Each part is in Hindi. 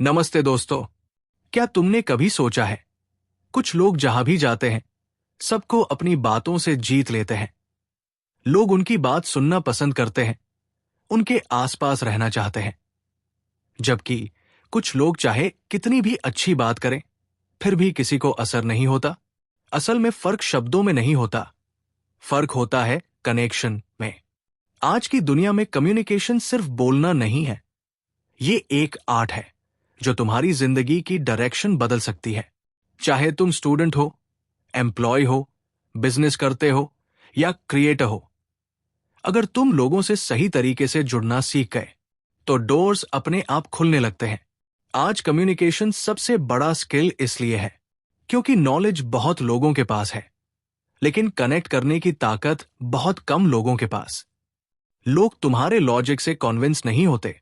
नमस्ते दोस्तों। क्या तुमने कभी सोचा है, कुछ लोग जहां भी जाते हैं सबको अपनी बातों से जीत लेते हैं। लोग उनकी बात सुनना पसंद करते हैं, उनके आसपास रहना चाहते हैं। जबकि कुछ लोग चाहे कितनी भी अच्छी बात करें फिर भी किसी को असर नहीं होता। असल में फर्क शब्दों में नहीं होता, फर्क होता है कनेक्शन में। आज की दुनिया में कम्युनिकेशन सिर्फ बोलना नहीं है, ये एक आर्ट है जो तुम्हारी जिंदगी की डायरेक्शन बदल सकती है। चाहे तुम स्टूडेंट हो, एम्प्लॉय हो, बिजनेस करते हो या क्रिएटर हो, अगर तुम लोगों से सही तरीके से जुड़ना सीख गए तो डोर्स अपने आप खुलने लगते हैं। आज कम्युनिकेशन सबसे बड़ा स्किल इसलिए है क्योंकि नॉलेज बहुत लोगों के पास है, लेकिन कनेक्ट करने की ताकत बहुत कम लोगों के पास। लोग तुम्हारे लॉजिक से कन्विंस नहीं होते,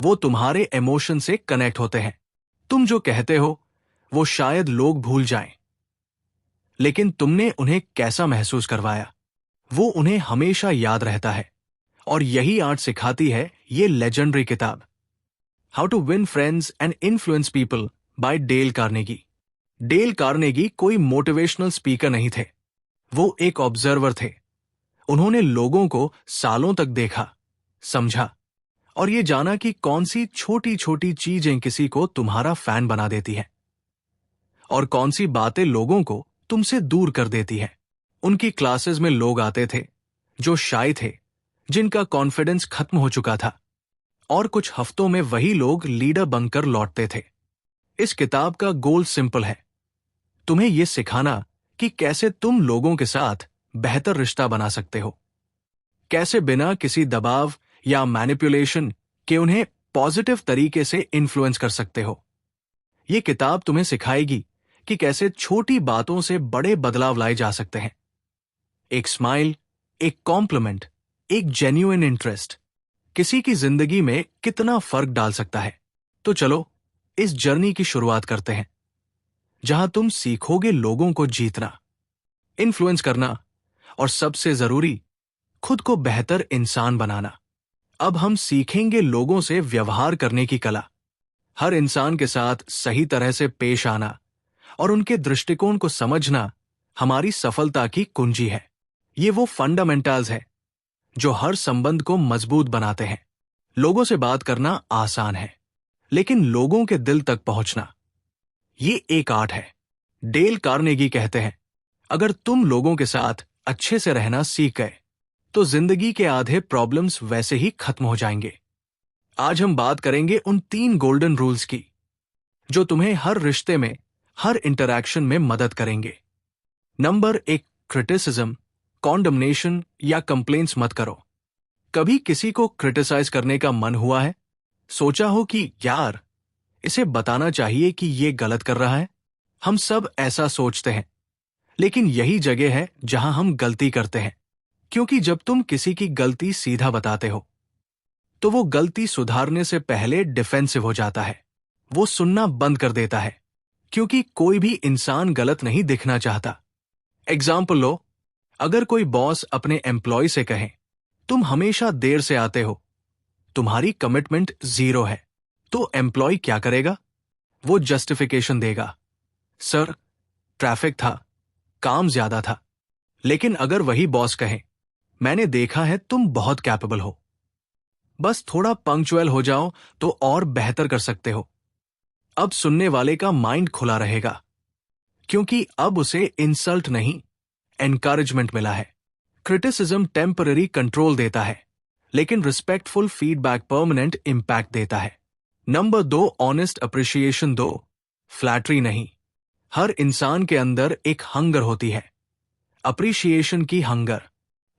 वो तुम्हारे इमोशन से कनेक्ट होते हैं। तुम जो कहते हो वो शायद लोग भूल जाएं, लेकिन तुमने उन्हें कैसा महसूस करवाया वो उन्हें हमेशा याद रहता है। और यही आर्ट सिखाती है ये लेजेंडरी किताब, how to win friends and influence people by Dale Carnegie. Dale Carnegie कोई मोटिवेशनल स्पीकर नहीं थे, वो एक ऑब्जर्वर थे। उन्होंने लोगों को सालों तक देखा, समझा और ये जाना कि कौन सी छोटी छोटी चीजें किसी को तुम्हारा फैन बना देती है और कौन सी बातें लोगों को तुमसे दूर कर देती है। उनकी क्लासेस में लोग आते थे जो शाय थे, जिनका कॉन्फिडेंस खत्म हो चुका था, और कुछ हफ्तों में वही लोग लीडर बनकर लौटते थे। इस किताब का गोल सिंपल है, तुम्हें यह सिखाना कि कैसे तुम लोगों के साथ बेहतर रिश्ता बना सकते हो, कैसे बिना किसी दबाव या मैनिपुलेशन के उन्हें पॉजिटिव तरीके से इन्फ्लुएंस कर सकते हो। यह किताब तुम्हें सिखाएगी कि कैसे छोटी बातों से बड़े बदलाव लाए जा सकते हैं। एक स्माइल, एक कॉम्प्लीमेंट, एक जेन्युइन इंटरेस्ट किसी की जिंदगी में कितना फर्क डाल सकता है। तो चलो इस जर्नी की शुरुआत करते हैं, जहां तुम सीखोगे लोगों को जीतना, इन्फ्लुएंस करना और सबसे जरूरी, खुद को बेहतर इंसान बनाना। अब हम सीखेंगे लोगों से व्यवहार करने की कला, हर इंसान के साथ सही तरह से पेश आना और उनके दृष्टिकोण को समझना हमारी सफलता की कुंजी है। ये वो फंडामेंटल्स है जो हर संबंध को मजबूत बनाते हैं। लोगों से बात करना आसान है, लेकिन लोगों के दिल तक पहुंचना, ये एक आर्ट है। डेल कार्नेगी कहते हैं, अगर तुम लोगों के साथ अच्छे से रहना सीख गए तो जिंदगी के आधे प्रॉब्लम्स वैसे ही खत्म हो जाएंगे। आज हम बात करेंगे उन 3 गोल्डन रूल्स की जो तुम्हें हर रिश्ते में, हर इंटरैक्शन में मदद करेंगे। नंबर 1, क्रिटिसिज्म, कॉन्डमनेशन या कंप्लेंट्स मत करो। कभी किसी को क्रिटिसाइज करने का मन हुआ है? सोचा हो कि यार, इसे बताना चाहिए कि ये गलत कर रहा है? हम सब ऐसा सोचते हैं, लेकिन यही जगह है जहां हम गलती करते हैं। क्योंकि जब तुम किसी की गलती सीधा बताते हो तो वो गलती सुधारने से पहले डिफेंसिव हो जाता है, वो सुनना बंद कर देता है, क्योंकि कोई भी इंसान गलत नहीं दिखना चाहता। एग्जाम्पल लो, अगर कोई बॉस अपने एम्प्लॉय से कहे, तुम हमेशा देर से आते हो, तुम्हारी कमिटमेंट 0 है, तो एम्प्लॉय क्या करेगा? वो जस्टिफिकेशन देगा, सर ट्रैफिक था, काम ज्यादा था। लेकिन अगर वही बॉस कहे, मैंने देखा है तुम बहुत कैपेबल हो, बस थोड़ा पंक्चुअल हो जाओ तो और बेहतर कर सकते हो, अब सुनने वाले का माइंड खुला रहेगा, क्योंकि अब उसे इंसल्ट नहीं, एनकरेजमेंट मिला है। क्रिटिसिज्म टेम्पररी कंट्रोल देता है, लेकिन रिस्पेक्टफुल फीडबैक परमानेंट इंपैक्ट देता है। नंबर 2, ऑनेस्ट अप्रिशिएशन दो, फ्लैटरी नहीं। हर इंसान के अंदर एक हंगर होती है, अप्रिशिएशन की हंगर।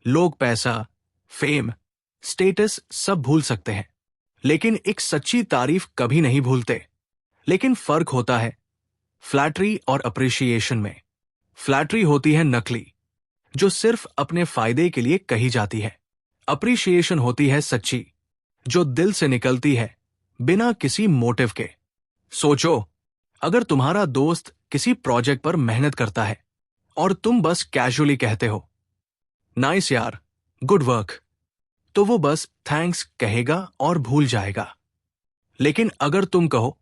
लोग पैसा, फेम, स्टेटस सब भूल सकते हैं, लेकिन एक सच्ची तारीफ कभी नहीं भूलते। लेकिन फर्क होता है फ्लैटरी और अप्रिशिएशन में। फ्लैटरी होती है नकली, जो सिर्फ अपने फायदे के लिए कही जाती है। अप्रिशिएशन होती है सच्ची, जो दिल से निकलती है, बिना किसी मोटिव के। सोचो, अगर तुम्हारा दोस्त किसी प्रोजेक्ट पर मेहनत करता है और तुम बस कैजुअली कहते हो, नाइस यार, गुड वर्क, तो वो बस थैंक्स कहेगा और भूल जाएगा। लेकिन अगर तुम कहो,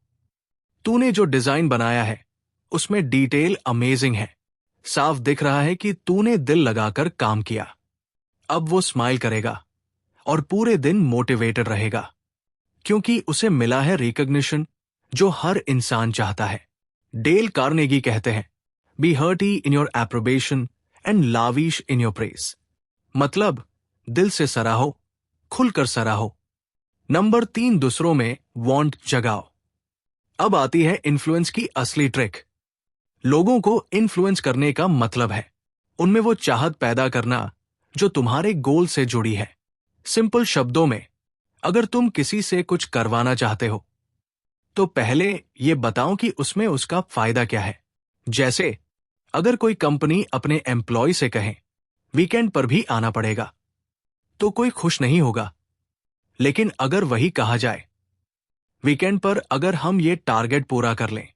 तूने जो डिजाइन बनाया है उसमें डिटेल अमेजिंग है। साफ दिख रहा है कि तूने दिल लगाकर काम किया। अब वो स्माइल करेगा और पूरे दिन मोटिवेटेड रहेगा, क्योंकि उसे मिला है रिकॉग्निशन जो हर इंसान चाहता है। डेल कार्नेगी कहते हैं, be hearty in your approbation and lavish in your praise. मतलब दिल से सराहो, खुलकर सराहो। नंबर 3, दूसरों में वांट जगाओ। अब आती है इन्फ्लुएंस की असली ट्रिक। लोगों को इन्फ्लुएंस करने का मतलब है उनमें वो चाहत पैदा करना जो तुम्हारे गोल से जुड़ी है। सिंपल शब्दों में, अगर तुम किसी से कुछ करवाना चाहते हो तो पहले ये बताओ कि उसमें उसका फायदा क्या है। जैसे अगर कोई कंपनी अपने एम्प्लॉय से कहे वीकेंड पर भी आना पड़ेगा, तो कोई खुश नहीं होगा। लेकिन अगर वही कहा जाए वीकेंड पर अगर हम ये टारगेट पूरा कर लें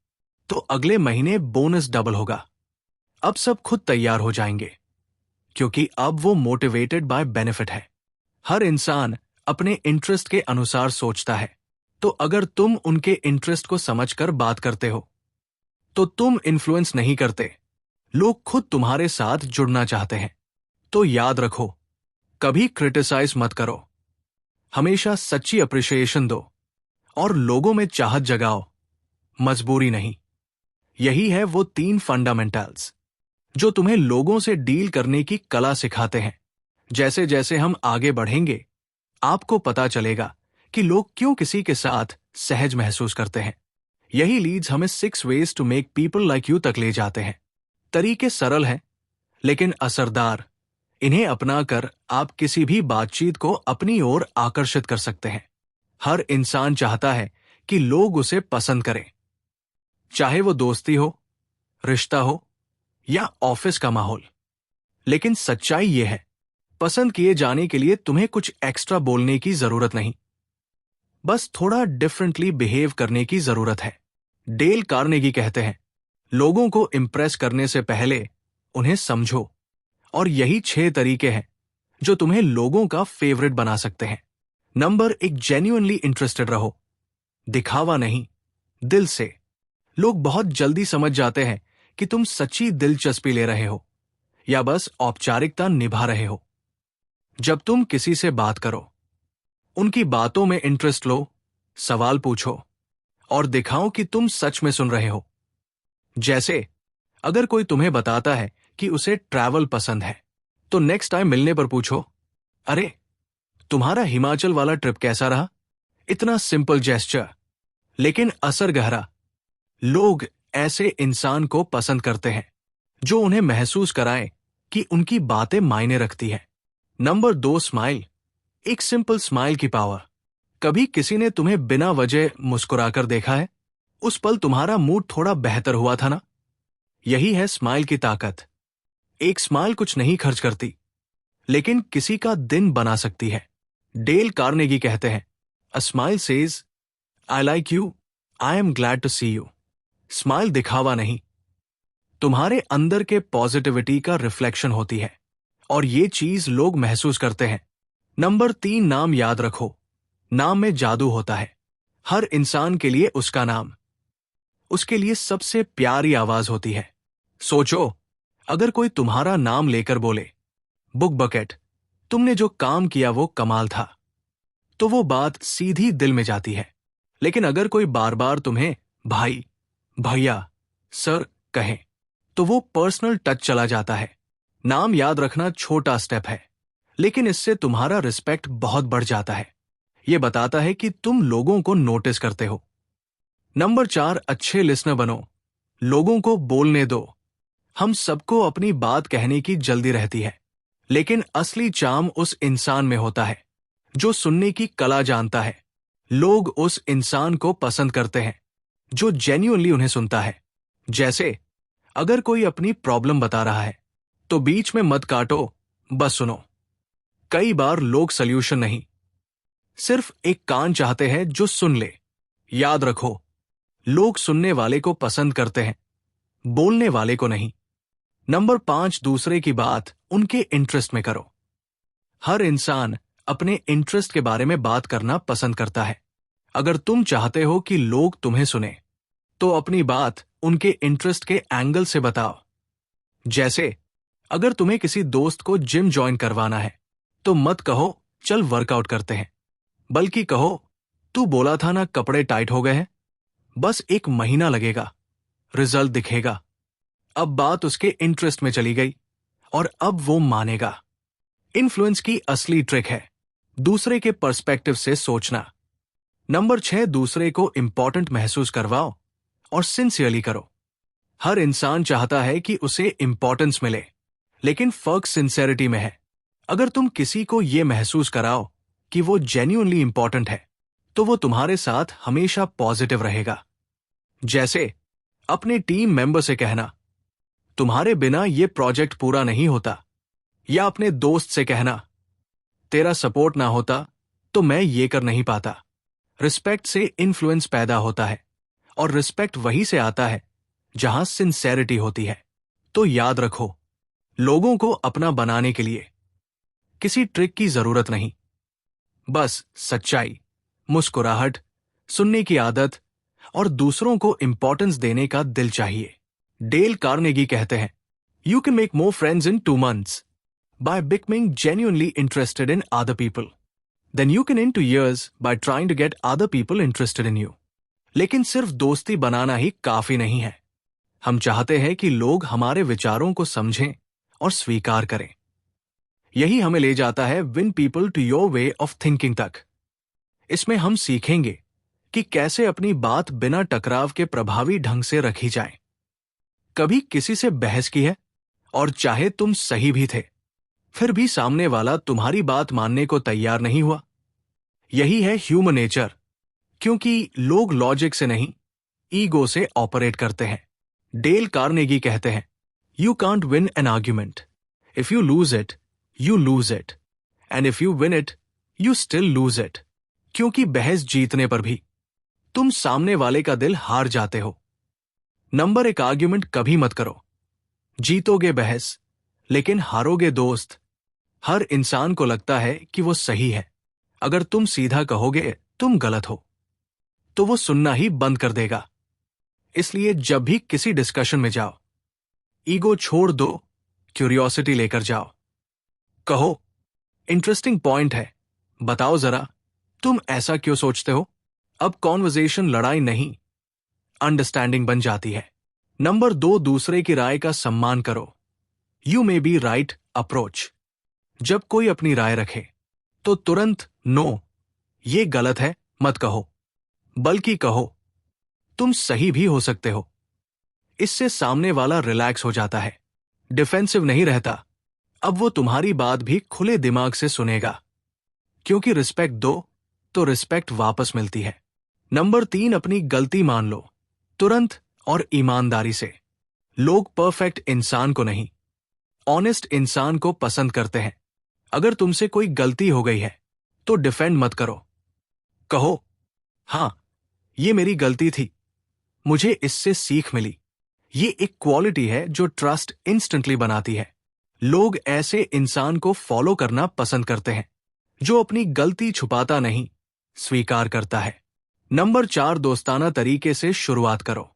तो अगले महीने बोनस डबल होगा, अब सब खुद तैयार हो जाएंगे, क्योंकि अब वो मोटिवेटेड बाय बेनिफिट है। हर इंसान अपने इंटरेस्ट के अनुसार सोचता है, तो अगर तुम उनके इंटरेस्ट को समझकर बात करते हो तो तुम इन्फ्लुएंस नहीं करते, लोग खुद तुम्हारे साथ जुड़ना चाहते हैं। तो याद रखो, कभी क्रिटिसाइज मत करो, हमेशा सच्ची अप्रिशिएशन दो और लोगों में चाहत जगाओ, मजबूरी नहीं। यही है वो 3 फंडामेंटल्स जो तुम्हें लोगों से डील करने की कला सिखाते हैं। जैसे जैसे हम आगे बढ़ेंगे आपको पता चलेगा कि लोग क्यों किसी के साथ सहज महसूस करते हैं। यही लीड्स हमें 6 ways to make people like you तक ले जाते हैं। तरीके सरल हैं लेकिन असरदार। इन्हें अपनाकर आप किसी भी बातचीत को अपनी ओर आकर्षित कर सकते हैं। हर इंसान चाहता है कि लोग उसे पसंद करें, चाहे वो दोस्ती हो, रिश्ता हो या ऑफिस का माहौल। लेकिन सच्चाई ये है, पसंद किए जाने के लिए तुम्हें कुछ एक्स्ट्रा बोलने की जरूरत नहीं, बस थोड़ा डिफरेंटली बिहेव करने की जरूरत है। डेल कार्नेगी कहते हैं, लोगों को इंप्रेस करने से पहले उन्हें समझो, और यही 6 तरीके हैं जो तुम्हें लोगों का फेवरेट बना सकते हैं। नंबर 1, जेन्युइनली इंटरेस्टेड रहो। दिखावा नहीं, दिल से। लोग बहुत जल्दी समझ जाते हैं कि तुम सच्ची दिलचस्पी ले रहे हो या बस औपचारिकता निभा रहे हो। जब तुम किसी से बात करो, उनकी बातों में इंटरेस्ट लो, सवाल पूछो और दिखाओ कि तुम सच में सुन रहे हो। जैसे अगर कोई तुम्हें बताता है कि उसे ट्रैवल पसंद है, तो नेक्स्ट टाइम मिलने पर पूछो, अरे तुम्हारा हिमाचल वाला ट्रिप कैसा रहा? इतना सिंपल जेस्चर लेकिन असर गहरा। लोग ऐसे इंसान को पसंद करते हैं जो उन्हें महसूस कराए कि उनकी बातें मायने रखती है। Number 2, smile. एक सिंपल स्माइल की पावर। कभी किसी ने तुम्हें बिना वजह मुस्कुराकर देखा है? उस पल तुम्हारा मूड थोड़ा बेहतर हुआ था ना? यही है स्माइल की ताकत। एक स्माइल कुछ नहीं खर्च करती, लेकिन किसी का दिन बना सकती है। डेल कार्नेगी कहते हैं, a smile says, I like you, I am glad to see you. Smile दिखावा नहीं, तुम्हारे अंदर के पॉजिटिविटी का रिफ्लेक्शन होती है, और ये चीज लोग महसूस करते हैं। नंबर 3, नाम याद रखो। नाम में जादू होता है। हर इंसान के लिए उसका नाम, उसके लिए सबसे प्यारी आवाज होती है। सोचो, अगर कोई तुम्हारा नाम लेकर बोले, बुक बकेट, तुमने जो काम किया वो कमाल था, तो वो बात सीधी दिल में जाती है। लेकिन अगर कोई बार बार तुम्हें भाई, भैया, सर कहे, तो वो पर्सनल टच चला जाता है। नाम याद रखना छोटा स्टेप है, लेकिन इससे तुम्हारा रिस्पेक्ट बहुत बढ़ जाता है। ये बताता है कि तुम लोगों को नोटिस करते हो। नंबर 4, अच्छे लिसनर बनो। लोगों को बोलने दो। हम सबको अपनी बात कहने की जल्दी रहती है, लेकिन असली चार्म उस इंसान में होता है जो सुनने की कला जानता है। लोग उस इंसान को पसंद करते हैं जो जेन्युइनली उन्हें सुनता है। जैसे अगर कोई अपनी प्रॉब्लम बता रहा है तो बीच में मत काटो, बस सुनो। कई बार लोग सल्यूशन नहीं, सिर्फ एक कान चाहते हैं जो सुन ले। याद रखो, लोग सुनने वाले को पसंद करते हैं, बोलने वाले को नहीं। नंबर 5, दूसरे की बात उनके इंटरेस्ट में करो। हर इंसान अपने इंटरेस्ट के बारे में बात करना पसंद करता है। अगर तुम चाहते हो कि लोग तुम्हें सुने, तो अपनी बात उनके इंटरेस्ट के एंगल से बताओ। जैसे अगर तुम्हें किसी दोस्त को जिम ज्वाइन करवाना है तो मत कहो चल वर्कआउट करते हैं, बल्कि कहो तू बोला था ना कपड़े टाइट हो गए हैं, बस 1 महीना लगेगा, रिजल्ट दिखेगा। अब बात उसके इंटरेस्ट में चली गई और अब वो मानेगा। इन्फ्लुएंस की असली ट्रिक है दूसरे के पर्सपेक्टिव से सोचना। नंबर 6, दूसरे को इंपॉर्टेंट महसूस करवाओ और सिंसियरली करो। हर इंसान चाहता है कि उसे इंपॉर्टेंस मिले, लेकिन फर्क सिंसेरिटी में है। अगर तुम किसी को यह महसूस कराओ कि वो जेन्युइनली इंपॉर्टेंट है, तो वो तुम्हारे साथ हमेशा पॉजिटिव रहेगा। जैसे अपने टीम मेंबर से कहना, तुम्हारे बिना यह प्रोजेक्ट पूरा नहीं होता, या अपने दोस्त से कहना, तेरा सपोर्ट ना होता तो मैं ये कर नहीं पाता। रिस्पेक्ट से इन्फ्लुएंस पैदा होता है, और रिस्पेक्ट वहीं से आता है जहां सिंसेरिटी होती है। तो याद रखो, लोगों को अपना बनाने के लिए किसी ट्रिक की जरूरत नहीं, बस सच्चाई, मुस्कुराहट, सुनने की आदत और दूसरों को इंपॉर्टेंस देने का दिल चाहिए। डेल कार्नेगी कहते हैं, you can make more friends in 2 months by becoming genuinely interested in other people than you can in 2 years by trying to get other people interested in you. लेकिन सिर्फ दोस्ती बनाना ही काफी नहीं है। हम चाहते हैं कि लोग हमारे विचारों को समझें और स्वीकार करें। यही हमें ले जाता है win people to your way of thinking तक। इसमें हम सीखेंगे कि कैसे अपनी बात बिना टकराव के प्रभावी ढंग से रखी जाए। कभी किसी से बहस की है और चाहे तुम सही भी थे, फिर भी सामने वाला तुम्हारी बात मानने को तैयार नहीं हुआ? यही है ह्यूमन नेचर, क्योंकि लोग लॉजिक से नहीं, ईगो से ऑपरेट करते हैं। डेल कार्नेगी कहते हैं, you can't win an argument, if you lose it you lose it, and if you win it you still lose it. क्योंकि बहस जीतने पर भी तुम सामने वाले का दिल हार जाते हो। नंबर 1, आर्ग्यूमेंट कभी मत करो। जीतोगे बहस, लेकिन हारोगे दोस्त। हर इंसान को लगता है कि वो सही है। अगर तुम सीधा कहोगे तुम गलत हो, तो वो सुनना ही बंद कर देगा। इसलिए जब भी किसी डिस्कशन में जाओ, ईगो छोड़ दो, क्यूरियोसिटी लेकर जाओ। कहो, इंटरेस्टिंग पॉइंट है, बताओ जरा तुम ऐसा क्यों सोचते हो। अब कॉन्वर्सेशन लड़ाई नहीं, अंडरस्टैंडिंग बन जाती है। नंबर 2, दूसरे की राय का सम्मान करो। You may be right approach. जब कोई अपनी राय रखे तो तुरंत नो, ये गलत है मत कहो, बल्कि कहो तुम सही भी हो सकते हो। इससे सामने वाला रिलैक्स हो जाता है, डिफेंसिव नहीं रहता। अब वो तुम्हारी बात भी खुले दिमाग से सुनेगा, क्योंकि रिस्पेक्ट दो तो रिस्पेक्ट वापस मिलती है। नंबर 3, अपनी गलती मान लो, तुरंत और ईमानदारी से। लोग परफेक्ट इंसान को नहीं, ऑनेस्ट इंसान को पसंद करते हैं। अगर तुमसे कोई गलती हो गई है तो डिफेंड मत करो। कहो, हां, ये मेरी गलती थी, मुझे इससे सीख मिली। ये एक क्वालिटी है जो ट्रस्ट इंस्टेंटली बनाती है। लोग ऐसे इंसान को फॉलो करना पसंद करते हैं जो अपनी गलती छुपाता नहीं, स्वीकार करता है। नंबर 4, दोस्ताना तरीके से शुरुआत करो।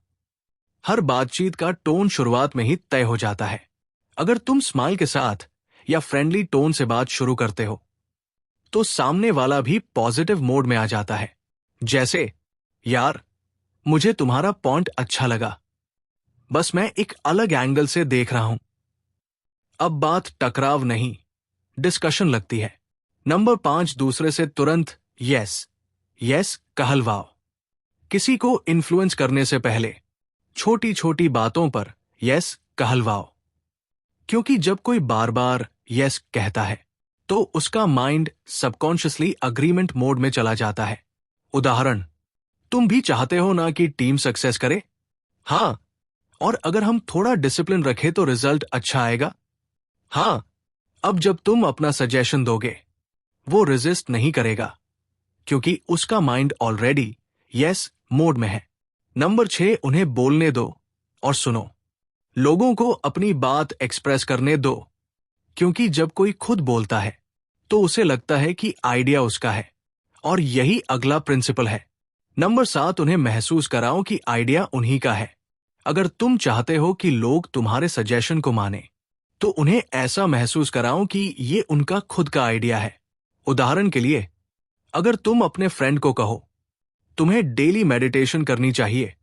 हर बातचीत का टोन शुरुआत में ही तय हो जाता है। अगर तुम स्माइल के साथ या फ्रेंडली टोन से बात शुरू करते हो, तो सामने वाला भी पॉजिटिव मोड में आ जाता है। जैसे, यार, मुझे तुम्हारा पॉइंट अच्छा लगा, बस मैं एक अलग एंगल से देख रहा हूं। अब बात टकराव नहीं, डिस्कशन लगती है। नंबर 5, दूसरे से तुरंत यस कहलवाओ। किसी को इन्फ्लुएंस करने से पहले छोटी छोटी बातों पर यस कहलवाओ, क्योंकि जब कोई बार बार यस कहता है तो उसका माइंड सबकॉन्शियसली अग्रीमेंट मोड में चला जाता है। उदाहरण, तुम भी चाहते हो ना कि टीम सक्सेस करे? हाँ। और अगर हम थोड़ा डिसिप्लिन रखें तो रिजल्ट अच्छा आएगा? हाँ। अब जब तुम अपना सजेशन दोगे, वो रेजिस्ट नहीं करेगा, क्योंकि उसका माइंड ऑलरेडी यस मोड में है। नंबर 6, उन्हें बोलने दो और सुनो। लोगों को अपनी बात एक्सप्रेस करने दो, क्योंकि जब कोई खुद बोलता है तो उसे लगता है कि आइडिया उसका है, और यही अगला प्रिंसिपल है, नंबर 7, उन्हें महसूस कराओ कि आइडिया उन्हीं का है। अगर तुम चाहते हो कि लोग तुम्हारे सजेशन को माने, तो उन्हें ऐसा महसूस कराओ कि ये उनका खुद का आइडिया है। उदाहरण के लिए, अगर तुम अपने फ्रेंड को कहो तुम्हें डेली मेडिटेशन करनी चाहिए,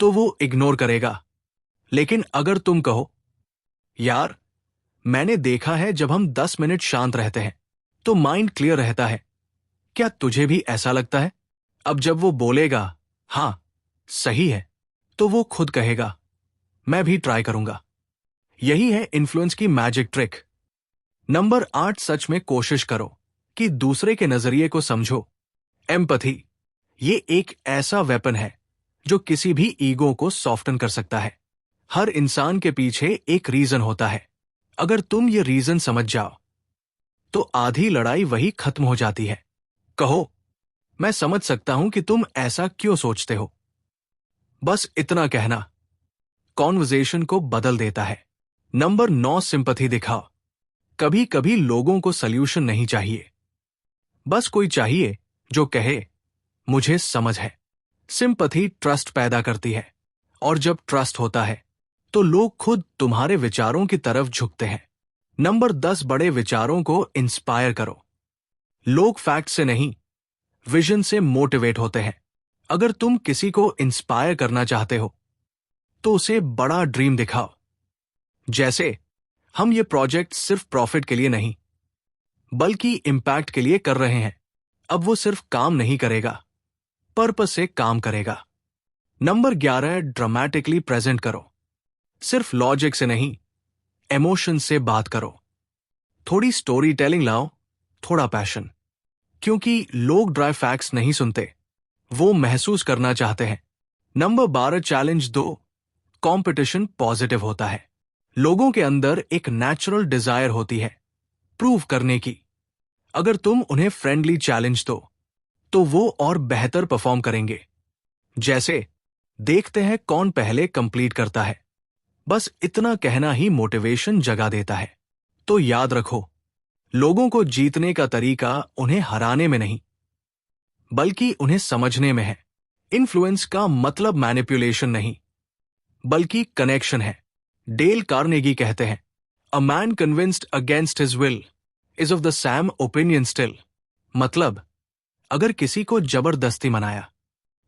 तो वो इग्नोर करेगा। लेकिन अगर तुम कहो यार, मैंने देखा है जब हम 10 मिनट शांत रहते हैं तो माइंड क्लियर रहता है, क्या तुझे भी ऐसा लगता है? अब जब वो बोलेगा हां सही है, तो वो खुद कहेगा मैं भी ट्राई करूंगा। यही है इन्फ्लुएंस की मैजिक ट्रिक। नंबर 8, सच में कोशिश करो कि दूसरे के नजरिए को समझो। एम्पैथी ये एक ऐसा वेपन है जो किसी भी ईगो को सॉफ्टन कर सकता है। हर इंसान के पीछे एक रीजन होता है। अगर तुम ये रीजन समझ जाओ, तो आधी लड़ाई वही खत्म हो जाती है। कहो मैं समझ सकता हूं कि तुम ऐसा क्यों सोचते हो। बस इतना कहना कॉन्वर्सेशन को बदल देता है। नंबर 9, सिंपैथी दिखाओ। कभी कभी लोगों को सल्यूशन नहीं चाहिए, बस कोई चाहिए जो कहे मुझे समझ है। सिंपैथी ट्रस्ट पैदा करती है, और जब ट्रस्ट होता है तो लोग खुद तुम्हारे विचारों की तरफ झुकते हैं। नंबर 10, बड़े विचारों को इंस्पायर करो। लोग फैक्ट से नहीं, विजन से मोटिवेट होते हैं। अगर तुम किसी को इंस्पायर करना चाहते हो, तो उसे बड़ा ड्रीम दिखाओ। जैसे हम ये प्रोजेक्ट सिर्फ प्रॉफिट के लिए नहीं, बल्कि इंपैक्ट के लिए कर रहे हैं। अब वो सिर्फ काम नहीं करेगा, पर्पस से काम करेगा। नंबर 11, ड्रामेटिकली प्रेजेंट करो। सिर्फ लॉजिक से नहीं, इमोशन से बात करो। थोड़ी स्टोरी टेलिंग लाओ, थोड़ा पैशन। क्योंकि लोग ड्राई फैक्ट्स नहीं सुनते, वो महसूस करना चाहते हैं। नंबर 12, चैलेंज दो। कंपटीशन पॉजिटिव होता है। लोगों के अंदर एक नेचुरल डिजायर होती है प्रूव करने की। अगर तुम उन्हें फ्रेंडली चैलेंज दो, तो वो और बेहतर परफॉर्म करेंगे। जैसे देखते हैं कौन पहले कंप्लीट करता है। बस इतना कहना ही मोटिवेशन जगा देता है। तो याद रखो, लोगों को जीतने का तरीका उन्हें हराने में नहीं, बल्कि उन्हें समझने में है। इन्फ्लुएंस का मतलब मैनिपुलेशन नहीं, बल्कि कनेक्शन है। डेल कार्नेगी कहते हैं, a man convinced against his will is of the Sam opinion still. मतलब, अगर किसी को जबरदस्ती मनाया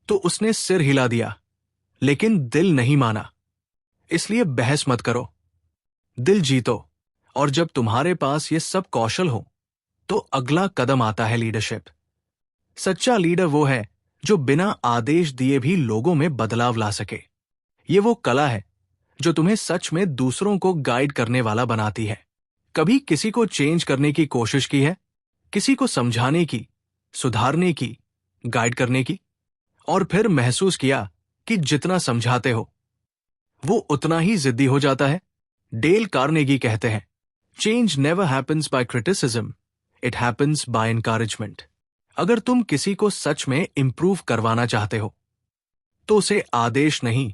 तो उसने सिर हिला दिया, लेकिन दिल नहीं माना। इसलिए बहस मत करो, दिल जीतो। और जब तुम्हारे पास ये सब कौशल हो, तो अगला कदम आता है लीडरशिप। सच्चा लीडर वो है जो बिना आदेश दिए भी लोगों में बदलाव ला सके। ये वो कला है जो तुम्हें सच में दूसरों को गाइड करने वाला बनाती है। कभी किसी को चेंज करने की कोशिश की है? किसी को समझाने की, सुधारने की, गाइड करने की, और फिर महसूस किया कि जितना समझाते हो वो उतना ही जिद्दी हो जाता है? डेल कार्नेगी कहते हैं, change never happens by criticism, it happens by encouragement. अगर तुम किसी को सच में इंप्रूव करवाना चाहते हो, तो उसे आदेश नहीं,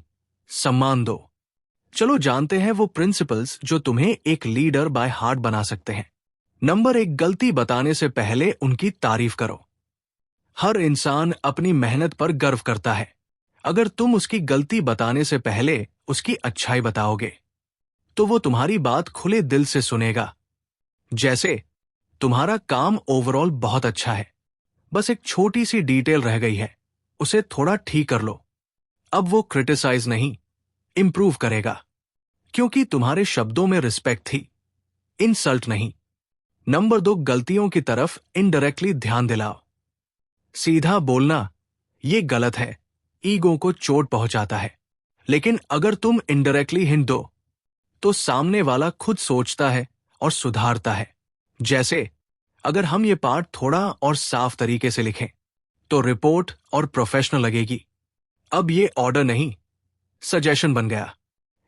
सम्मान दो। चलो जानते हैं वो प्रिंसिपल्स जो तुम्हें एक लीडर बाय हार्ट बना सकते हैं। नंबर 1, गलती बताने से पहले उनकी तारीफ करो। हर इंसान अपनी मेहनत पर गर्व करता है। अगर तुम उसकी गलती बताने से पहले उसकी अच्छाई बताओगे, तो वो तुम्हारी बात खुले दिल से सुनेगा। जैसे, तुम्हारा काम ओवरऑल बहुत अच्छा है, बस एक छोटी सी डिटेल रह गई है, उसे थोड़ा ठीक कर लो। अब वो क्रिटिसाइज नहीं, इंप्रूव करेगा, क्योंकि तुम्हारे शब्दों में रिस्पेक्ट थी, इंसल्ट नहीं। नंबर 2, गलतियों की तरफ इनडायरेक्टली ध्यान दिलाओ। सीधा बोलना ये गलत है, ईगो को चोट पहुंचाता है। लेकिन अगर तुम इनडायरेक्टली हिंट दो, तो सामने वाला खुद सोचता है और सुधारता है। जैसे, अगर हम ये पार्ट थोड़ा और साफ तरीके से लिखें, तो रिपोर्ट और प्रोफेशनल लगेगी। अब ये ऑर्डर नहीं, सजेशन बन गया।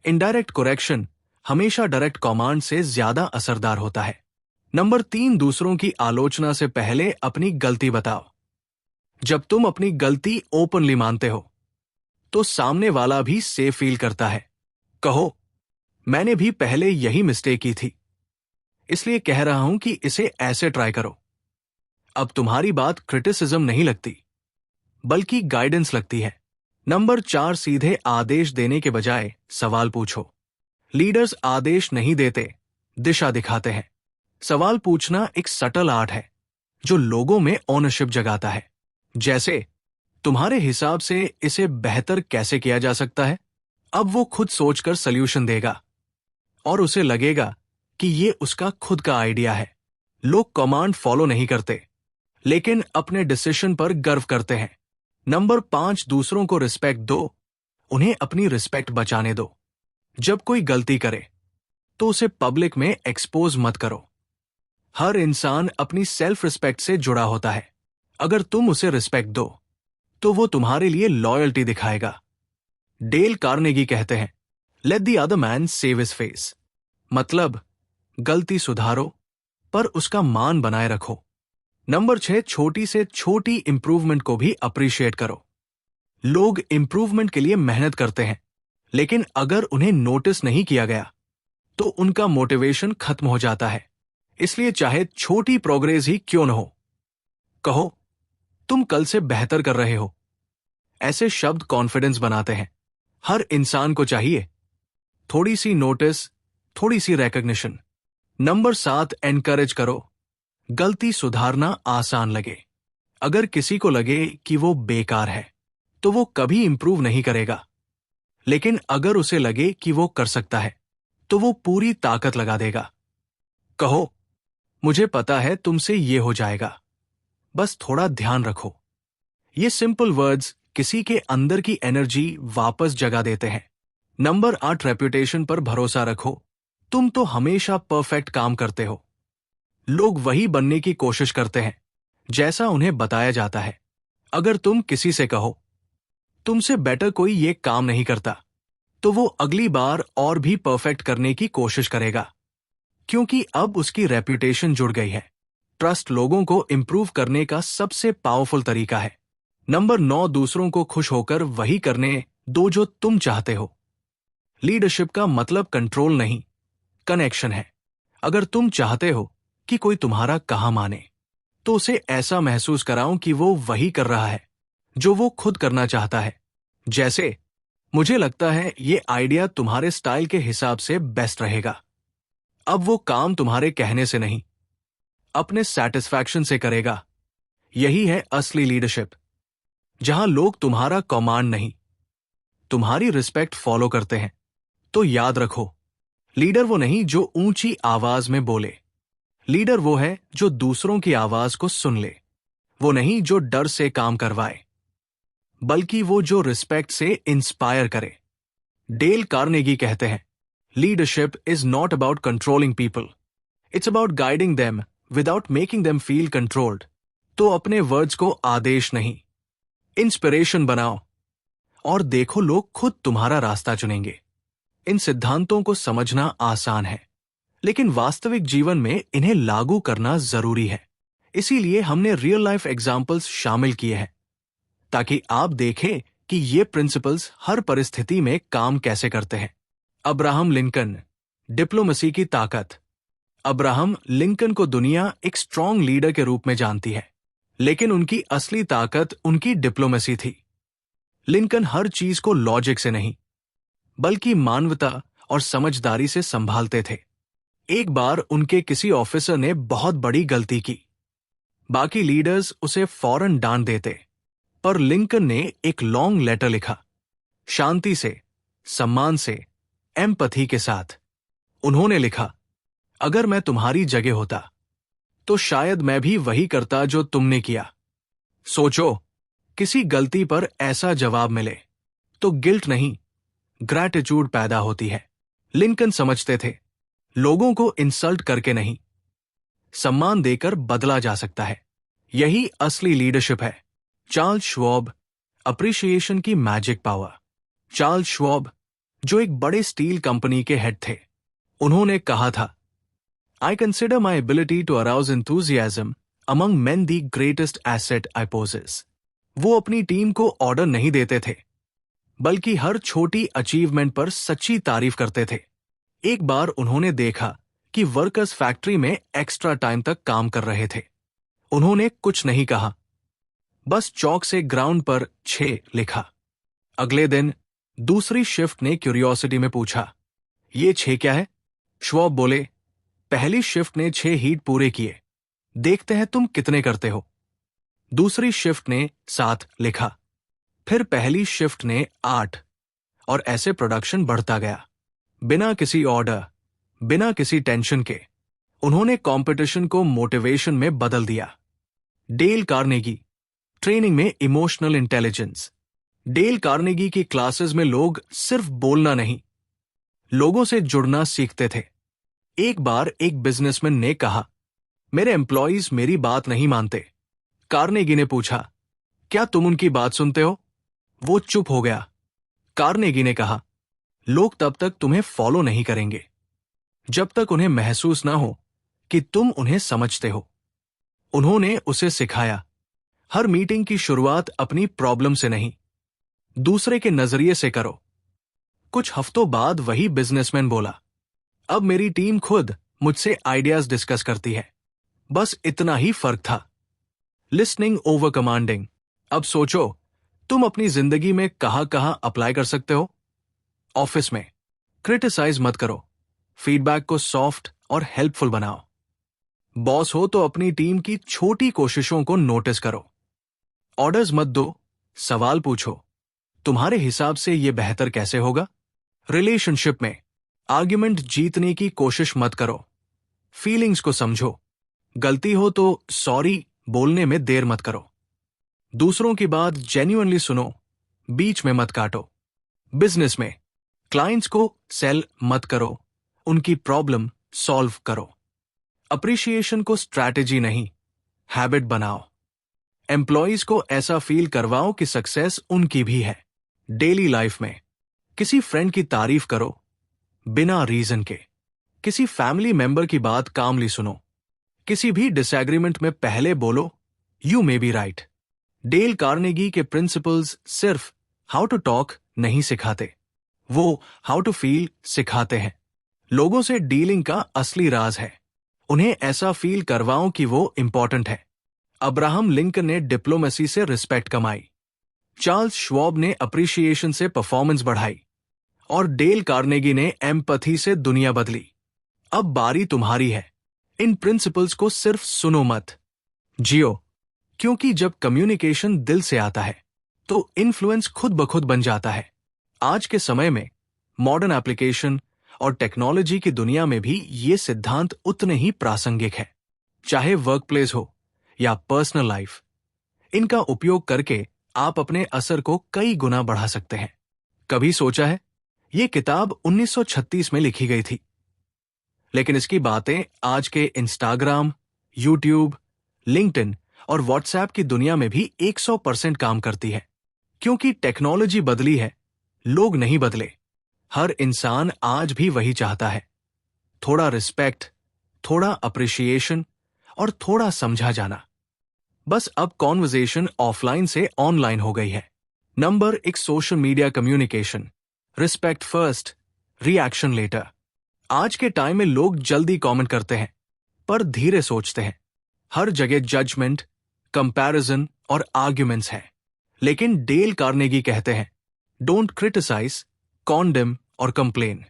इनडायरेक्ट करेक्शन हमेशा डायरेक्ट कमांड से ज्यादा असरदार होता है। नंबर 3, दूसरों की आलोचना से पहले अपनी गलती बताओ। जब तुम अपनी गलती ओपनली मानते हो, तो सामने वाला भी सेफ फील करता है। कहो, मैंने भी पहले यही मिस्टेक की थी, इसलिए कह रहा हूं कि इसे ऐसे ट्राई करो। अब तुम्हारी बात क्रिटिसिज्म नहीं लगती, बल्कि गाइडेंस लगती है। नंबर 4, सीधे आदेश देने के बजाय सवाल पूछो। लीडर्स आदेश नहीं देते, दिशा दिखाते हैं। सवाल पूछना एक सटल आर्ट है जो लोगों में ओनरशिप जगाता है। जैसे, तुम्हारे हिसाब से इसे बेहतर कैसे किया जा सकता है? अब वो खुद सोचकर सल्यूशन देगा और उसे लगेगा कि ये उसका खुद का आइडिया है। लोग कमांड फॉलो नहीं करते, लेकिन अपने डिसीजन पर गर्व करते हैं। नंबर 5, दूसरों को रिस्पेक्ट दो, उन्हें अपनी रिस्पेक्ट बचाने दो। जब कोई गलती करे तो उसे पब्लिक में एक्सपोज मत करो। हर इंसान अपनी सेल्फ रिस्पेक्ट से जुड़ा होता है। अगर तुम उसे रिस्पेक्ट दो तो वो तुम्हारे लिए लॉयल्टी दिखाएगा। डेल कार्नेगी कहते हैं, let the other man save his face. मतलब, गलती सुधारो पर उसका मान बनाए रखो। नंबर 6, छोटी से छोटी इंप्रूवमेंट को भी अप्रिशिएट करो। लोग इंप्रूवमेंट के लिए मेहनत करते हैं, लेकिन अगर उन्हें नोटिस नहीं किया गया तो उनका मोटिवेशन खत्म हो जाता है। इसलिए चाहे छोटी प्रोग्रेस ही क्यों न हो, कहो, तुम कल से बेहतर कर रहे हो। ऐसे शब्द कॉन्फिडेंस बनाते हैं। हर इंसान को चाहिए थोड़ी सी नोटिस, थोड़ी सी रिकॉग्निशन। नंबर 7, एनकरेज करो। गलती सुधारना आसान लगे। अगर किसी को लगे कि वो बेकार है तो वो कभी इंप्रूव नहीं करेगा, लेकिन अगर उसे लगे कि वो कर सकता है तो वो पूरी ताकत लगा देगा। कहो, मुझे पता है तुमसे ये हो जाएगा, बस थोड़ा ध्यान रखो। ये सिंपल वर्ड्स किसी के अंदर की एनर्जी वापस जगा देते हैं। नंबर 8, रेपुटेशन पर भरोसा रखो। तुम तो हमेशा परफेक्ट काम करते हो। लोग वही बनने की कोशिश करते हैं जैसा उन्हें बताया जाता है। अगर तुम किसी से कहो, तुमसे बेटर कोई ये काम नहीं करता, तो वो अगली बार और भी परफेक्ट करने की कोशिश करेगा, क्योंकि अब उसकी रेपुटेशन जुड़ गई है। ट्रस्ट लोगों को इंप्रूव करने का सबसे पावरफुल तरीका है। नंबर 9, दूसरों को खुश होकर वही करने दो जो तुम चाहते हो। लीडरशिप का मतलब कंट्रोल नहीं, कनेक्शन है। अगर तुम चाहते हो कि कोई तुम्हारा कहा माने, तो उसे ऐसा महसूस कराओ कि वो वही कर रहा है जो वो खुद करना चाहता है। जैसे, मुझे लगता है ये आइडिया तुम्हारे स्टाइल के हिसाब से बेस्ट रहेगा। अब वो काम तुम्हारे कहने से नहीं, अपने सेटिस्फैक्शन से करेगा। यही है असली लीडरशिप, जहां लोग तुम्हारा कमांड नहीं, तुम्हारी रिस्पेक्ट फॉलो करते हैं। तो याद रखो, लीडर वो नहीं जो ऊंची आवाज में बोले। लीडर वो है जो दूसरों की आवाज को सुन ले। वो नहीं जो डर से काम करवाए, बल्कि वो जो रिस्पेक्ट से इंस्पायर करे। डेल कार्नेगी कहते हैं, leadership is not about controlling people, it's about guiding them without making them feel controlled. तो अपने वर्ड्स को आदेश नहीं, इंस्पिरेशन बनाओ और देखो लोग खुद तुम्हारा रास्ता चुनेंगे। इन सिद्धांतों को समझना आसान है, लेकिन वास्तविक जीवन में इन्हें लागू करना जरूरी है। इसीलिए हमने रियल लाइफ एग्जाम्पल्स शामिल किए हैं, ताकि आप देखें कि ये प्रिंसिपल्स हर परिस्थिति में काम कैसे करते हैं। अब्राहम लिंकन, डिप्लोमेसी की ताकत। अब्राहम लिंकन को दुनिया एक स्ट्रॉन्ग लीडर के रूप में जानती है, लेकिन उनकी असली ताकत उनकी डिप्लोमेसी थी। लिंकन हर चीज को लॉजिक से नहीं, बल्कि मानवता और समझदारी से संभालते थे। एक बार उनके किसी ऑफिसर ने बहुत बड़ी गलती की। बाकी लीडर्स उसे फौरन डांट देते, पर लिंकन ने एक लॉन्ग लेटर लिखा, शांति से, सम्मान से, एम्पैथी के साथ। उन्होंने लिखा, अगर मैं तुम्हारी जगह होता तो शायद मैं भी वही करता जो तुमने किया। सोचो, किसी गलती पर ऐसा जवाब मिले तो गिल्ट नहीं, ग्रैटिट्यूड पैदा होती है। लिंकन समझते थे, लोगों को इंसल्ट करके नहीं, सम्मान देकर बदला जा सकता है। यही असली लीडरशिप है। चार्ल्स श्वाब, अप्रिशिएशन की मैजिक पावर। चार्ल्स श्वाब, जो एक बड़े स्टील कंपनी के हेड थे, उन्होंने कहा था, I consider my ability to arouse enthusiasm among men the greatest asset I possess. वो अपनी टीम को ऑर्डर नहीं देते थे, बल्कि हर छोटी अचीवमेंट पर सच्ची तारीफ करते थे। एक बार उन्होंने देखा कि वर्कर्स फैक्ट्री में एक्स्ट्रा टाइम तक काम कर रहे थे। उन्होंने कुछ नहीं कहा, बस चौक से ग्राउंड पर 6 लिखा। अगले दिन दूसरी शिफ्ट ने क्यूरियोसिटी में पूछा, ये 6 क्या है? श्वाब बोले, पहली शिफ्ट ने 6 हीट पूरे किए, देखते हैं तुम कितने करते हो। दूसरी शिफ्ट ने 7 लिखा, फिर पहली शिफ्ट ने 8, और ऐसे प्रोडक्शन बढ़ता गया। बिना किसी ऑर्डर, बिना किसी टेंशन के उन्होंने कंपटीशन को मोटिवेशन में बदल दिया। डेल कार्नेगी, ट्रेनिंग में इमोशनल इंटेलिजेंस। डेल कार्नेगी की क्लासेस में लोग सिर्फ बोलना नहीं, लोगों से जुड़ना सीखते थे। एक बार एक बिजनेसमैन ने कहा, मेरे एम्प्लॉइज मेरी बात नहीं मानते। कार्नेगी ने पूछा, क्या तुम उनकी बात सुनते हो? वो चुप हो गया। कार्नेगी ने कहा, लोग तब तक तुम्हें फॉलो नहीं करेंगे जब तक उन्हें महसूस ना हो कि तुम उन्हें समझते हो। उन्होंने उसे सिखाया, हर मीटिंग की शुरुआत अपनी प्रॉब्लम से नहीं, दूसरे के नजरिए से करो। कुछ हफ्तों बाद वही बिजनेसमैन बोला, अब मेरी टीम खुद मुझसे आइडियाज डिस्कस करती है। बस इतना ही फर्क था। Listening over commanding. अब सोचो, तुम अपनी जिंदगी में कहां कहां अप्लाई कर सकते हो? ऑफिस में क्रिटिसाइज मत करो, फीडबैक को सॉफ्ट और हेल्पफुल बनाओ। बॉस हो तो अपनी टीम की छोटी कोशिशों को नोटिस करो। ऑर्डर्स मत दो, सवाल पूछो, तुम्हारे हिसाब से यह बेहतर कैसे होगा? रिलेशनशिप में आर्ग्यूमेंट जीतने की कोशिश मत करो, फीलिंग्स को समझो। गलती हो तो सॉरी बोलने में देर मत करो। दूसरों की बात जेन्युइनली सुनो, बीच में मत काटो। बिजनेस में क्लाइंट्स को सेल मत करो, उनकी प्रॉब्लम सॉल्व करो। अप्रिशिएशन को स्ट्रैटेजी नहीं, हैबिट बनाओ। एम्प्लॉइज को ऐसा फील करवाओ कि सक्सेस उनकी भी है। डेली लाइफ में किसी फ्रेंड की तारीफ करो बिना रीजन के। किसी फैमिली मेंबर की बात कामली सुनो। किसी भी डिसएग्रीमेंट में पहले बोलो, you may be right. Dale Carnegie के प्रिंसिपल्स सिर्फ हाउ टू टॉक नहीं सिखाते, वो हाउ टू फील सिखाते हैं। लोगों से डीलिंग का असली राज है, उन्हें ऐसा फील करवाओ कि वो इंपॉर्टेंट है। अब्राहम लिंकन ने डिप्लोमेसी से रिस्पेक्ट कमाई, चार्ल्स श्वाब ने अप्रिशिएशन से परफॉर्मेंस बढ़ाई, और डेल कार्नेगी ने एम्पैथी से दुनिया बदली। अब बारी तुम्हारी है। इन प्रिंसिपल्स को सिर्फ सुनो मत, जियो। क्योंकि जब कम्युनिकेशन दिल से आता है तो इन्फ्लुएंस खुद ब खुद बन जाता है। आज के समय में मॉडर्न एप्लीकेशन और टेक्नोलॉजी की दुनिया में भी ये सिद्धांत उतने ही प्रासंगिक है। चाहे वर्कप्लेस हो या पर्सनल लाइफ, इनका उपयोग करके आप अपने असर को कई गुना बढ़ा सकते हैं। कभी सोचा है, ये किताब 1936 में लिखी गई थी, लेकिन इसकी बातें आज के इंस्टाग्राम, यूट्यूब, लिंक्डइन और व्हाट्सएप की दुनिया में भी 100% काम करती है। क्योंकि टेक्नोलॉजी बदली है, लोग नहीं बदले। हर इंसान आज भी वही चाहता है, थोड़ा रिस्पेक्ट, थोड़ा अप्रिशिएशन और थोड़ा समझा जाना। बस अब कॉन्वर्सेशन ऑफलाइन से ऑनलाइन हो गई है। Number 1, social media communication. Respect first, reaction later. आज के टाइम में लोग जल्दी कमेंट करते हैं, पर धीरे सोचते हैं। हर जगह जजमेंट, कंपैरिजन और आर्ग्यूमेंट्स हैं। लेकिन डेल कार्नेगी कहते हैं, डोंट क्रिटिसाइज, कॉन्डेम और कंप्लेन।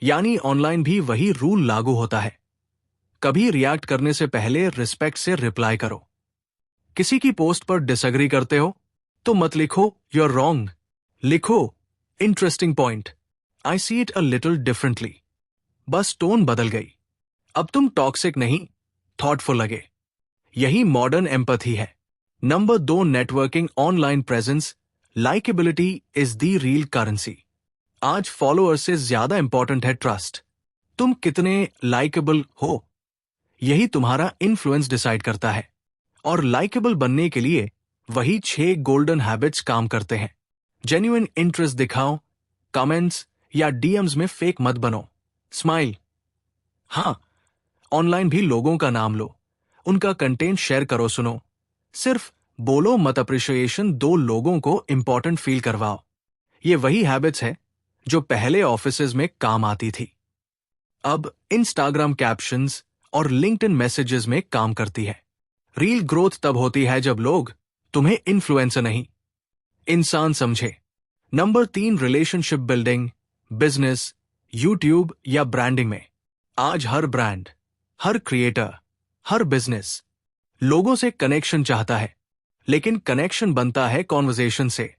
यानी ऑनलाइन भी वही रूल लागू होता है। कभी रिएक्ट करने से पहले रिस्पेक्ट से रिप्लाई करो। किसी की पोस्ट पर डिसएग्री करते हो तो मत लिखो यू आर रॉन्ग, लिखो interesting point, I see it a little differently. बस टोन बदल गई, अब तुम टॉक्सिक नहीं, थॉटफुल लगे। यही मॉडर्न एम्पैथी है। Number 2, networking online presence. Likeability is the real currency. आज फॉलोअर से ज्यादा इंपॉर्टेंट है ट्रस्ट। तुम कितने लाइकेबल हो, यही तुम्हारा इन्फ्लुएंस डिसाइड करता है। और लाइकेबल बनने के लिए वही 6 गोल्डन हैबिट्स काम करते हैं। जेन्युइन इंटरेस्ट दिखाओ, कमेंट्स या डीएम्स में फेक मत बनो, स्माइल। हां, ऑनलाइन भी लोगों का नाम लो, उनका कंटेंट शेयर करो, सुनो। सिर्फ बोलो मत, अप्रिशिएशन दो, लोगों को इंपॉर्टेंट फील करवाओ। ये वही हैबिट्स है जो पहले ऑफिसेज में काम आती थी, अब इंस्टाग्राम कैप्शंस और लिंक्डइन मैसेजेस में काम करती है। रियल ग्रोथ तब होती है जब लोग तुम्हें इन्फ्लुएंसर नहीं, इंसान समझे। Number 3, relationship building, business, YouTube या ब्रांडिंग में। आज हर ब्रांड, हर क्रिएटर, हर बिजनेस लोगों से कनेक्शन चाहता है, लेकिन कनेक्शन बनता है कॉन्वर्सेशन से,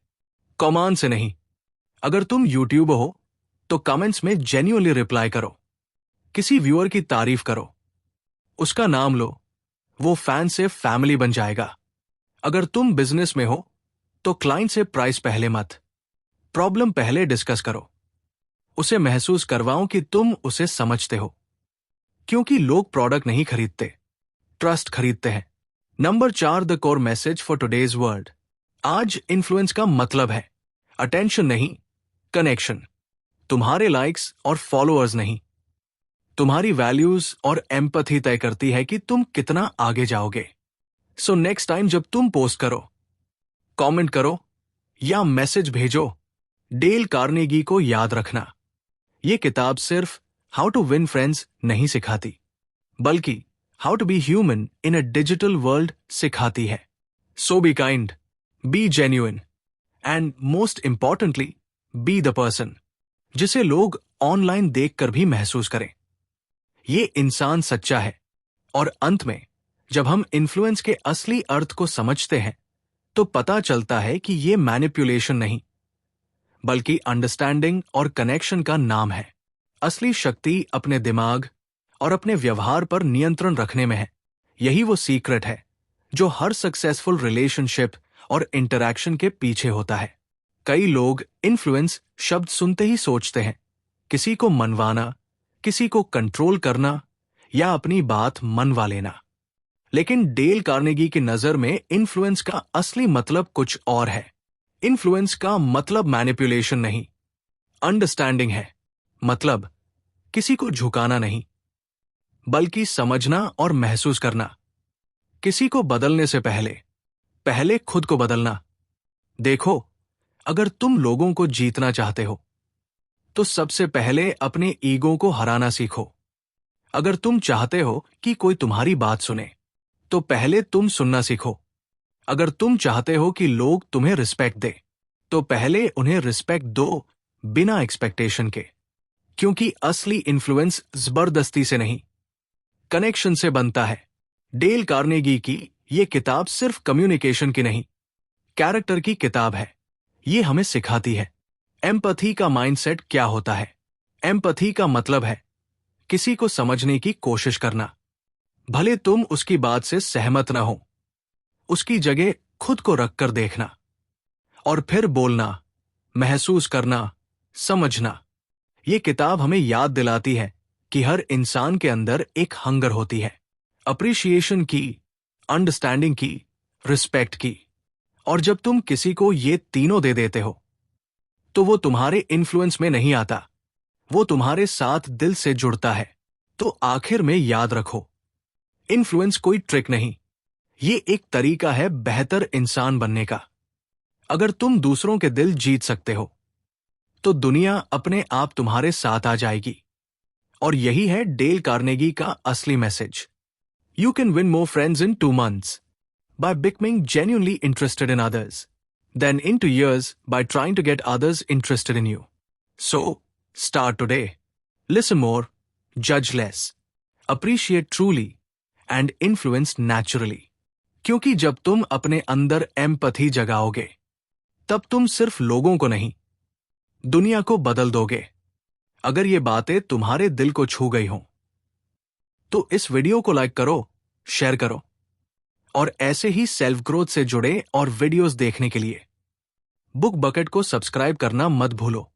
कमांड से नहीं। अगर तुम यूट्यूबर हो तो कमेंट्स में जेन्युइनली रिप्लाई करो, किसी व्यूअर की तारीफ करो, उसका नाम लो, वो फैन से फैमिली बन जाएगा। अगर तुम बिजनेस में हो तो क्लाइंट से प्राइस पहले मत, प्रॉब्लम पहले डिस्कस करो, उसे महसूस करवाओ कि तुम उसे समझते हो, क्योंकि लोग प्रोडक्ट नहीं खरीदते, ट्रस्ट खरीदते हैं। Number 4, the core message for today's world. आज इन्फ्लुएंस का मतलब है अटेंशन नहीं, कनेक्शन। तुम्हारे लाइक्स और फॉलोअर्स नहीं, तुम्हारी वैल्यूज और एम्पैथी तय करती है कि तुम कितना आगे जाओगे। सो नेक्स्ट टाइम जब तुम पोस्ट करो, कमेंट करो या मैसेज भेजो, डेल कार्नेगी को याद रखना। ये किताब सिर्फ हाउ टू विन फ्रेंड्स नहीं सिखाती, बल्कि how to be human in a digital world सिखाती है। So be kind, be genuine and most importantly be the person जिसे लोग ऑनलाइन देखकर भी महसूस करें। ये इंसान सच्चा है। और अंत में जब हम इन्फ्लुएंस के असली अर्थ को समझते हैं तो पता चलता है कि ये मैनिपुलेशन नहीं, बल्कि अंडरस्टैंडिंग और कनेक्शन का नाम है। असली शक्ति अपने दिमाग और अपने व्यवहार पर नियंत्रण रखने में है। यही वो सीक्रेट है जो हर सक्सेसफुल रिलेशनशिप और इंटरैक्शन के पीछे होता है। कई लोग इन्फ्लुएंस शब्द सुनते ही सोचते हैं किसी को मनवाना, किसी को कंट्रोल करना या अपनी बात मनवा लेना। लेकिन डेल कार्नेगी की नजर में इन्फ्लुएंस का असली मतलब कुछ और है। इन्फ्लुएंस का मतलब मैनिपुलेशन नहीं, अंडरस्टैंडिंग है। मतलब किसी को झुकाना नहीं, बल्कि समझना और महसूस करना। किसी को बदलने से पहले खुद को बदलना। देखो, अगर तुम लोगों को जीतना चाहते हो तो सबसे पहले अपने ईगो को हराना सीखो। अगर तुम चाहते हो कि कोई तुम्हारी बात सुने तो पहले तुम सुनना सीखो। अगर तुम चाहते हो कि लोग तुम्हें रिस्पेक्ट दे तो पहले उन्हें रिस्पेक्ट दो, बिना एक्सपेक्टेशन के। क्योंकि असली इन्फ्लुएंस जबरदस्ती से नहीं, कनेक्शन से बनता है। डेल कार्नेगी की ये किताब सिर्फ कम्युनिकेशन की नहीं, कैरेक्टर की किताब है। ये हमें सिखाती है एम्पैथी का माइंडसेट क्या होता है। एम्पैथी का मतलब है किसी को समझने की कोशिश करना, भले तुम उसकी बात से सहमत ना हो, उसकी जगह खुद को रखकर देखना और फिर बोलना, महसूस करना, समझना। ये किताब हमें याद दिलाती है कि हर इंसान के अंदर एक हंगर होती है, अप्रिशिएशन की, अंडरस्टैंडिंग की, रिस्पेक्ट की। और जब तुम किसी को ये तीनों दे देते हो तो वो तुम्हारे इन्फ्लुएंस में नहीं आता, वो तुम्हारे साथ दिल से जुड़ता है। तो आखिर में याद रखो, इन्फ्लुएंस कोई ट्रिक नहीं, ये एक तरीका है बेहतर इंसान बनने का। अगर तुम दूसरों के दिल जीत सकते हो तो दुनिया अपने आप तुम्हारे साथ आ जाएगी। और यही है डेल कार्नेगी का असली message. You can win more friends in 2 months by becoming genuinely interested in others, than in 2 years by trying to get others interested in you. So, start today. Listen more, judge less, appreciate truly, and influence naturally. क्योंकि जब तुम अपने अंदर एम्पैथी जगाओगे, तब तुम सिर्फ लोगों को नहीं, दुनिया को बदल दोगे। अगर ये बातें तुम्हारे दिल को छू गई हों, तो इस वीडियो को लाइक करो, शेयर करो, और ऐसे ही सेल्फ ग्रोथ से जुड़े और वीडियोस देखने के लिए बुक बकेट को सब्सक्राइब करना मत भूलो।